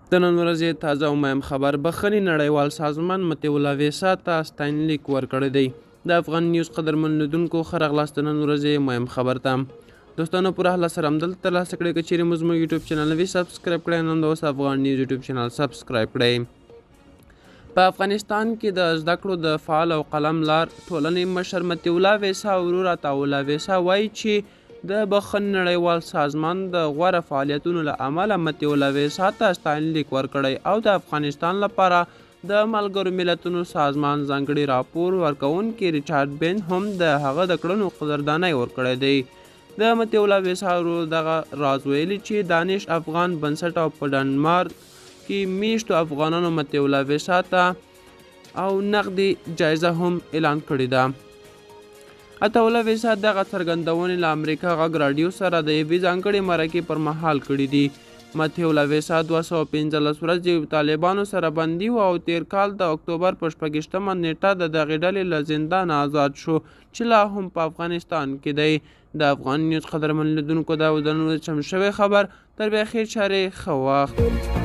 د نن ورځې تازه او مهم خبر بخښنې نړیوال سازمان متیولا ویسا ته ستاینلیک ورکړی دی. د افغان نیوز قدرمن لیدونکو ښه راغلاست د نن ورځې مهم خبر ته. دوستانو پوره هله سره همدلته ترلاسه کړئ. که چیرې مو زموږ یوټیوب چینل نه وي سبسکرایب کړئ نو همدا اوس افغان نیوز یوټیوب چینل سبسکرایب کړئ. په افغانستان کې د زده کړو د فعال او قلم لار ټولنې مشر متیولا ویسا ورور عطاالله ویسا وایي چې د بخښنې نړیوال سازمان د غوره فعالیتونو له امله متیولا ویسا ته ستاینلیک ورکړی او د افغانستان لپاره د ملګرو ملتونو سازمان ځانګړي راپور ورکوونکي ریچارډ بین هم د هغه د کړنو قدردانۍ ورکړی دی. د متیولا ویسا ورور دغه راز ویلي چې دانش افغان بنسټ او په ډنمارک کې میشتو افغانانو متیولا ویسا ته او نقدي جایزه هم اعلان کړې ده. عطاالله ویسا دغه څرګندونې له امریکا غږ راډیو سره د یوې ځانګړې مرکې پر مهال کړي دي. متیولا ویسا 215 ورځې طالبانو سره بندي و او تیر کال د اکتوبر په 26مه نیټه د دغې ډلې له زندانه آزاد شو چې لا هم په افغانستان کې دی. د افغان نیوز قدرمن لیدونکو دا و د نن ورځې چمتو شوی خبر. تر بیا خیر چارې ښه وخت.